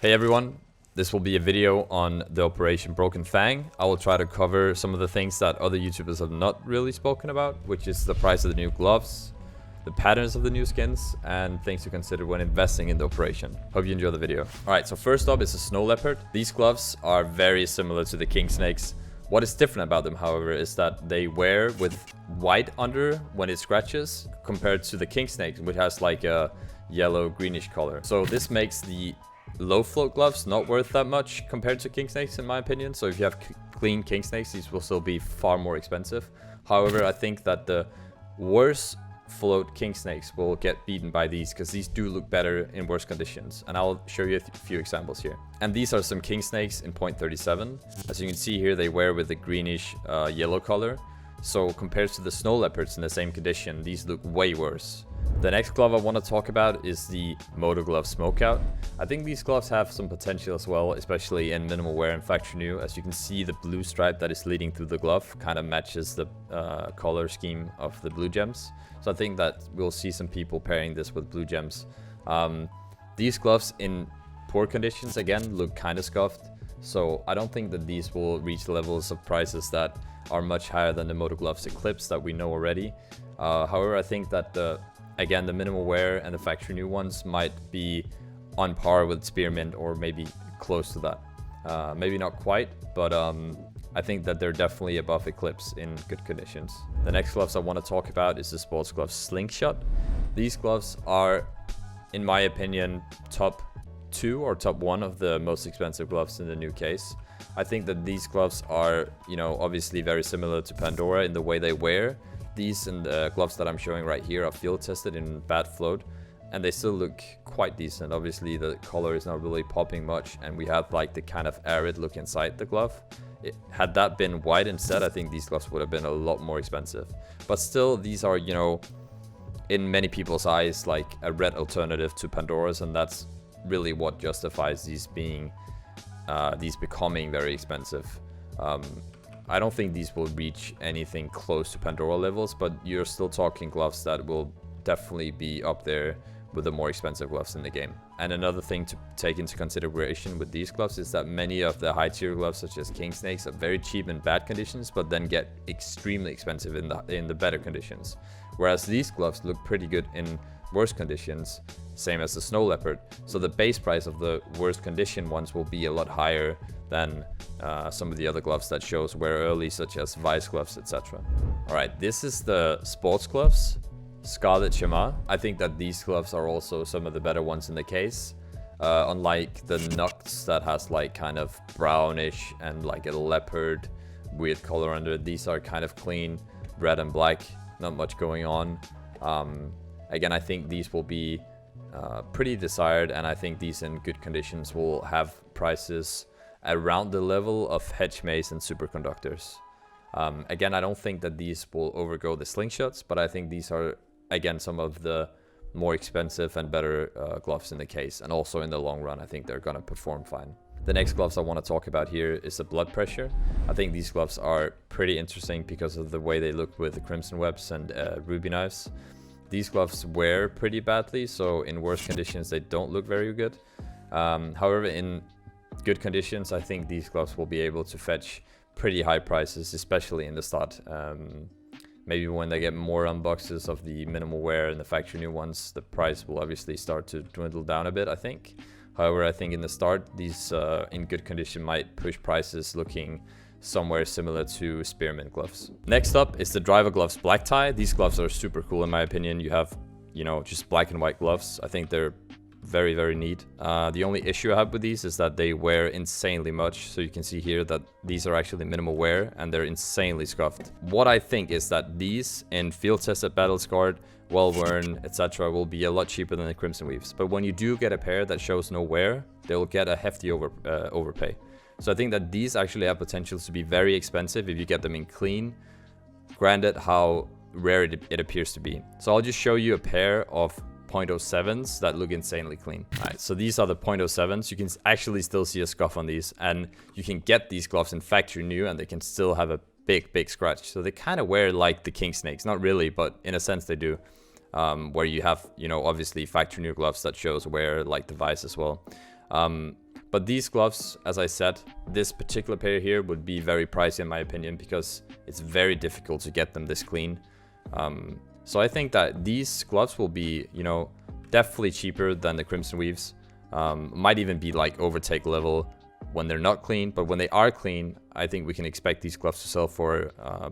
Hey everyone, this will be a video on the Operation Broken Fang. I will try to cover some of the things that other YouTubers have not really spoken about, which is the price of the new gloves, the patterns of the new skins, and things to consider when investing in the operation. Hope you enjoy the video. Alright, so first up is the Snow Leopard. These gloves are very similar to the King Snakes. What is different about them, however, is that they wear with white under when it scratches, compared to the King Snake, which has like a yellow greenish color. So this makes the low float gloves not worth that much compared to King Snakes, in my opinion. So if you have clean King Snakes, these will still be far more expensive. However, I think that the worse float King Snakes will get beaten by these, because these do look better in worse conditions, and I'll show you a few examples here. And these are some King Snakes in 0.37. As you can see here, they wear with the greenish yellow color. So compared to the Snow Leopards in the same condition, these look way worse. The next glove I want to talk about is the MOTO glove Smokeout. I think these gloves have some potential as well, especially in minimal wear and factory new. As you can see, the blue stripe that is leading through the glove kind of matches the color scheme of the blue gems. So I think that we'll see some people pairing this with blue gems. These gloves in poor conditions, again, look kind of scuffed. So I don't think that these will reach levels of prices that are much higher than the MOTO gloves Eclipse that we know already. However, I think that again, the minimal wear and the factory new ones might be on par with Spearmint, or maybe close to that. Maybe not quite, but I think that they're definitely above Eclipse in good conditions. The next gloves I want to talk about is the sports glove SLINGSHOT. These gloves are, in my opinion, top 2 or top 1 of the most expensive gloves in the new case. I think that these gloves are, obviously very similar to Pandora in the way they wear. These and the gloves that I'm showing right here are field tested in bad float, and they still look quite decent. Obviously the color is not really popping much, and we have like the kind of arid look inside the glove. Had that been white instead, I think these gloves would have been a lot more expensive. But still, these are, in many people's eyes, like a red alternative to Pandora's, and that's really what justifies these becoming very expensive. I don't think these will reach anything close to Pandora levels, but you're still talking gloves that will definitely be up there with the more expensive gloves in the game. And another thing to take into consideration with these gloves is that many of the high tier gloves, such as King Snakes, are very cheap in bad conditions, but then get extremely expensive in the better conditions. Whereas these gloves look pretty good in worse conditions, same as the Snow Leopard. So the base price of the worst condition ones will be a lot higher than some of the other gloves that shows wear early, such as Vice gloves, etc. Alright, this is the sports gloves SCARLET SHAMAGH. I think that these gloves are also some of the better ones in the case. Unlike the Nux that has like kind of brownish and like a leopard weird color under it, these are kind of clean red and black, not much going on. Again, I think these will be pretty desired, and I think these in good conditions will have prices around the level of hedge maze and superconductors. Again, I don't think that these will overgo the slingshots, but I think these are, again, some of the more expensive and better gloves in the case, and also in the long run I think they're gonna perform fine. The next gloves I want to talk about here is the blood pressure. I think these gloves are pretty interesting because of the way they look with the crimson webs and ruby knives. These gloves wear pretty badly, so in worse conditions they don't look very good. However, in good conditions, I think these gloves will be able to fetch pretty high prices, especially in the start. Maybe when they get more unboxes of the minimal wear and the factory new ones, the price will obviously start to dwindle down a bit, I think. However, I think in the start, these in good condition might push prices looking somewhere similar to Spearmint gloves. Next up is the driver gloves black tie. These gloves are super cool in my opinion. You have, just black and white gloves. I think they're very, very neat. The only issue I have with these is that they wear insanely much. So you can see here that these are actually minimal wear and they're insanely scuffed. What I think is that these in field tested, battle scarred, well worn, etc. will be a lot cheaper than the Crimson Weaves. But when you do get a pair that shows no wear, they'll get a hefty overpay. So I think that these actually have potential to be very expensive if you get them in clean, granted how rare it appears to be. So I'll just show you a pair of 0.07s that look insanely clean. Alright, so these are the 0.07s. You can actually still see a scuff on these, and you can get these gloves in factory new and they can still have a big scratch. So they kind of wear like the King Snakes. Not really, but in a sense they do. Where you have, obviously factory new gloves that shows wear like the Vice as well. But these gloves, as I said, this particular pair here would be very pricey in my opinion, because it's very difficult to get them this clean. So I think that these gloves will be, you know, definitely cheaper than the Crimson Weaves. Might even be like overtake level when they're not clean, but when they are clean, I think we can expect these gloves to sell for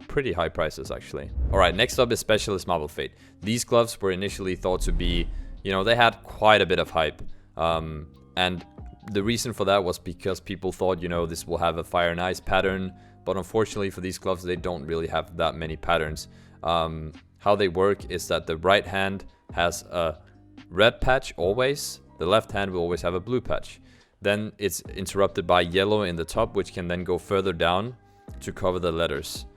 pretty high prices actually. Alright, next up is Specialist Marble Fate. These gloves were initially thought to be, you know, they had quite a bit of hype. And the reason for that was because people thought, you know, this will have a fire and ice pattern, but unfortunately for these gloves, they don't really have that many patterns. How they work is that the right hand has a red patch always, the left hand will always have a blue patch. Then it's interrupted by yellow in the top, which can then go further down to cover the letters.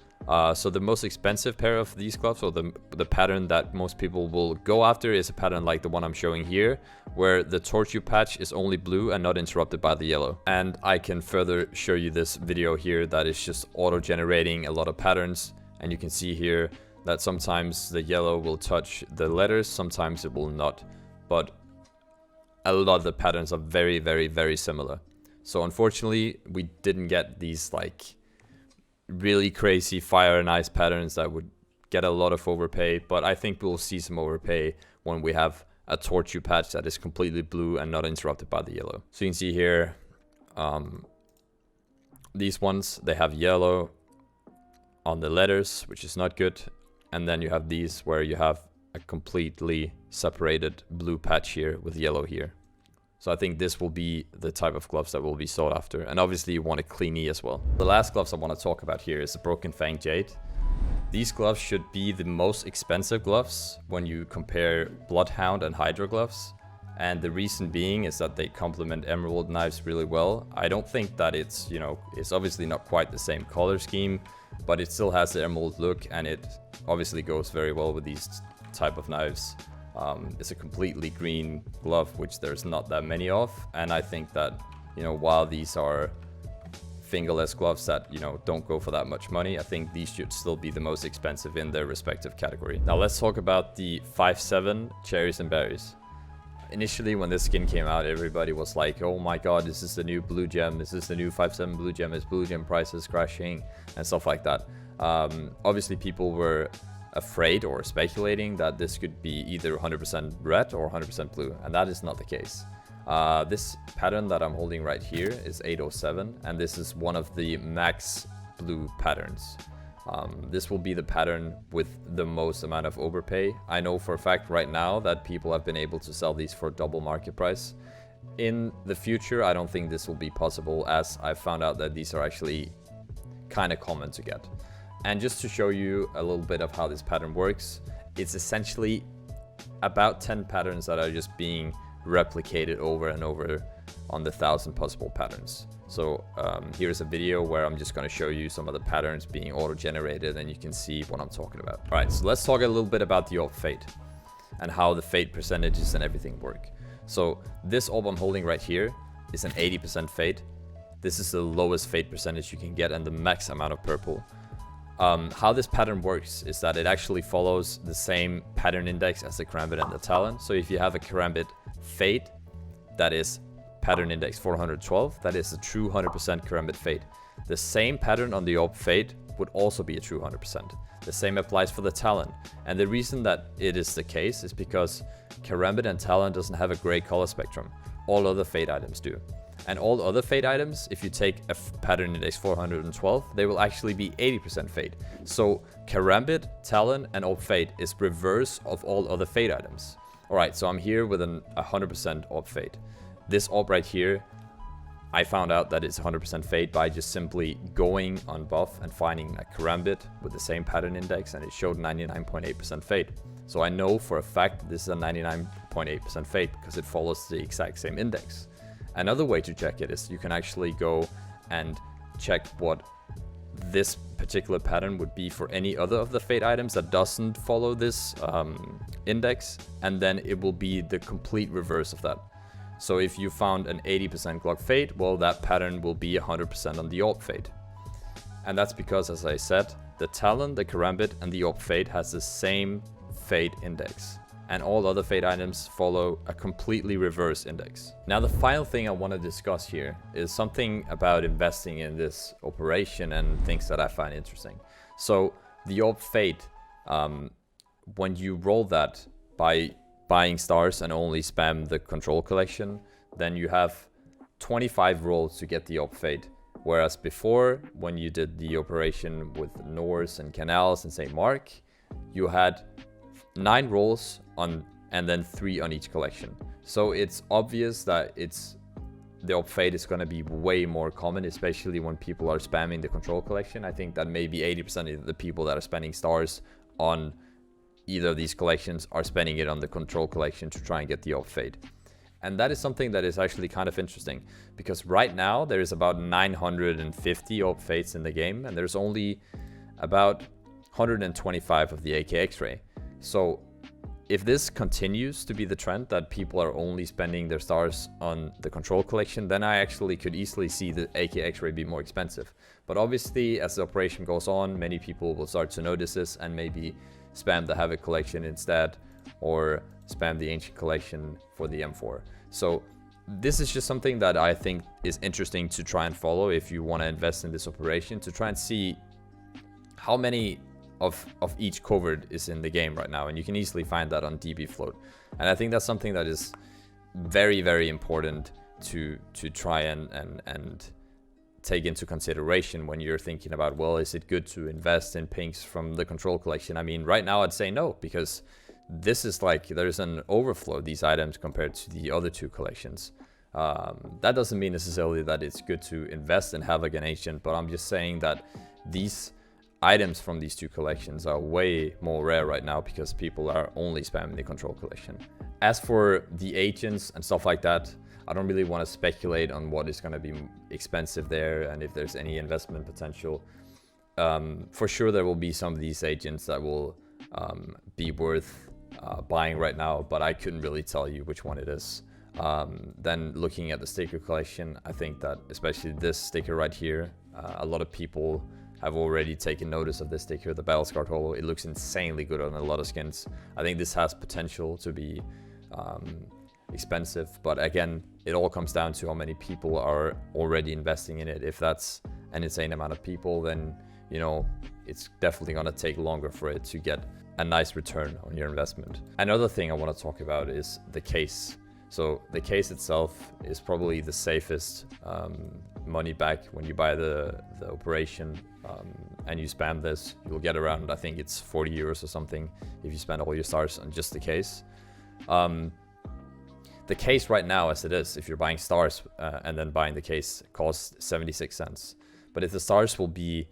So the most expensive pair of these gloves, or the pattern that most people will go after, is a pattern like the one I'm showing here, where the torture patch is only blue and not interrupted by the yellow. And I can further show you this video here that is just auto-generating a lot of patterns, and you can see here that sometimes the yellow will touch the letters, sometimes it will not, but a lot of the patterns are very, very, very similar. So unfortunately, we didn't get these like really crazy fire and ice patterns that would get a lot of overpay, but I think we'll see some overpay when we have a torture patch that is completely blue and not interrupted by the yellow. So you can see here, these ones, they have yellow on the letters, which is not good. And then you have these where you have a completely separated blue patch here with yellow here. So I think this will be the type of gloves that will be sought after. And obviously you want a clean E as well. The last gloves I want to talk about here is the Broken Fang Jade. These gloves should be the most expensive gloves when you compare Bloodhound and Hydra gloves. And the reason being is that they complement emerald knives really well. I don't think that it's, you know, it's obviously not quite the same color scheme, but it still has the emerald look, and it obviously goes very well with these type of knives. It's a completely green glove, which there's not that many of, and I think that, you know, while these are fingerless gloves that, you know, don't go for that much money, I think these should still be the most expensive in their respective category. Now let's talk about the 5.7 Cherries and Berries. Initially, when this skin came out, everybody was like, oh my god, this is the new blue gem, this is the new 5.7 blue gem, is blue gem prices crashing, and stuff like that. Obviously, people were afraid or speculating that this could be either 100% red or 100% blue, and that is not the case. This pattern that I'm holding right here is 807, and this is one of the max blue patterns. This will be the pattern with the most amount of overpay. I know for a fact right now that people have been able to sell these for double market price. In the future, I don't think this will be possible, as I found out that these are actually kind of common to get. And just to show you a little bit of how this pattern works, it's essentially about 10 patterns that are just being replicated over and over on the 1,000 possible patterns. So here's a video where I'm just going to show you some of the patterns being auto-generated, and you can see what I'm talking about. All right, so let's talk a little bit about the orb fade and how the fade percentages and everything work. So this orb I'm holding right here is an 80% fade. This is the lowest fade percentage you can get and the max amount of purple. How this pattern works is that it actually follows the same pattern index as the Karambit and the Talon. So if you have a Karambit fade that is pattern index 412, that is a true 100% Karambit fade. The same pattern on the orb fade would also be a true 100%. The same applies for the Talon. And the reason that it is the case is because Karambit and Talon doesn't have a gray color spectrum. All other fade items do. And all other fade items, if you take a pattern index 412, they will actually be 80% fade. So Karambit, Talon, and orb fade is reverse of all other fade items. Alright, so I'm here with a 100% orb fade. This orb right here, I found out that it's 100% fade by just simply going on buff and finding a Karambit with the same pattern index, and it showed 99.8% fade. So I know for a fact this is a 99.8% fade because it follows the exact same index. Another way to check it is you can actually go and check what this particular pattern would be for any other of the fade items that doesn't follow this index, and then it will be the complete reverse of that. So if you found an 80% Glock fade, well, that pattern will be 100% on the orb fade. And that's because, as I said, the Talon, the Karambit, and the orb fade has the same fade index. and all other fate items follow a completely reverse index. Now the final thing I want to discuss here is something about investing in this operation and things that I find interesting. So the Orb Fate, when you roll that by buying stars and only spam the control collection, then you have 25 rolls to get the Orb Fate. Whereas before, when you did the operation with Norse and Canals and St. Mark, you had 9 rolls on and then 3 on each collection. So it's obvious that the Orb Fate is going to be way more common, especially when people are spamming the control collection. I think that maybe 80% of the people that are spending stars on either of these collections are spending it on the control collection to try and get the Orb Fate. And that is something that is actually kind of interesting, because right now there is about 950 Orb Fates in the game, and there's only about 125 of the AK X-Ray. So if this continues to be the trend that people are only spending their stars on the control collection, then I actually could easily see the AK X-Ray be more expensive. But obviously, as the operation goes on, many people will start to notice this and maybe spam the Havoc collection instead, or spam the Ancient collection for the M4. So this is just something that I think is interesting to try and follow if you want to invest in this operation, to try and see how many of each covert is in the game right now, and you can easily find that on DB Float. And I think that's something that is very, very important to try and take into consideration when you're thinking about, well, is it good to invest in pinks from the control collection? I mean, right now I'd say no, because this is like, there's an overflow of these items compared to the other 2 collections. That doesn't mean necessarily that it's good to invest in Havoc and Ancient, but I'm just saying that these items from these 2 collections are way more rare right now because people are only spamming the control collection. As for the agents and stuff like that, I don't really want to speculate on what is going to be expensive there and if there's any investment potential. For sure there will be some of these agents that will be worth buying right now, but I couldn't really tell you which one it is. Then looking at the sticker collection, I think that especially this sticker right here, a lot of people have already taken notice of this sticker, the Battle Scarred Holo. It looks insanely good on a lot of skins. I think this has potential to be expensive, but again, it all comes down to how many people are already investing in it. If that's an insane amount of people, then, you know, it's definitely going to take longer for it to get a nice return on your investment. Another thing I want to talk about is the case. So the case itself is probably the safest money back when you buy the operation and you spam this. You'll get around, I think it's 40 euros or something if you spend all your stars on just the case. The case right now, as it is, if you're buying stars and then buying the case, costs 76 cents. But if the stars will be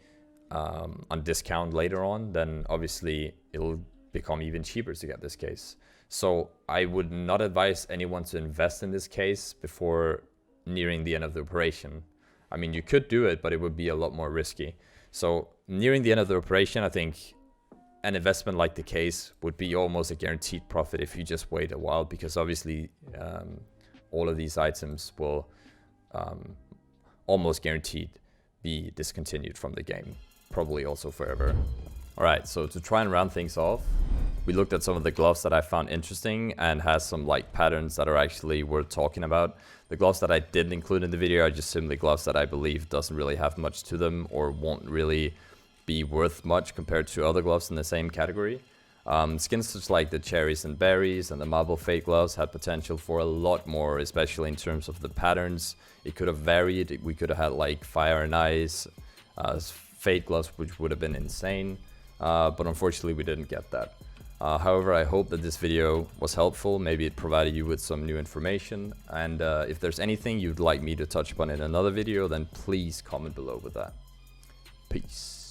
on discount later on, then obviously it'll become even cheaper to get this case. So I would not advise anyone to invest in this case before nearing the end of the operation. I mean, you could do it, but it would be a lot more risky. So nearing the end of the operation, I think an investment like the case would be almost a guaranteed profit if you just wait a while, because obviously all of these items will almost guaranteed be discontinued from the game, probably also forever. Alright, so to try and round things off, we looked at some of the gloves that I found interesting and has some like patterns that are actually worth talking about. The gloves that I didn't include in the video are just simply gloves that I believe doesn't really have much to them or won't really be worth much compared to other gloves in the same category. Skins such like the Cherries and Berries and the Marble Fate gloves had potential for a lot more, especially in terms of the patterns. It could have varied. We could have had like Fire and Ice, Fate gloves, which would have been insane. But unfortunately we didn't get that. However, I hope that this video was helpful. Maybe it provided you with some new information. And if there's anything you'd like me to touch upon in another video, then please comment below with that. Peace.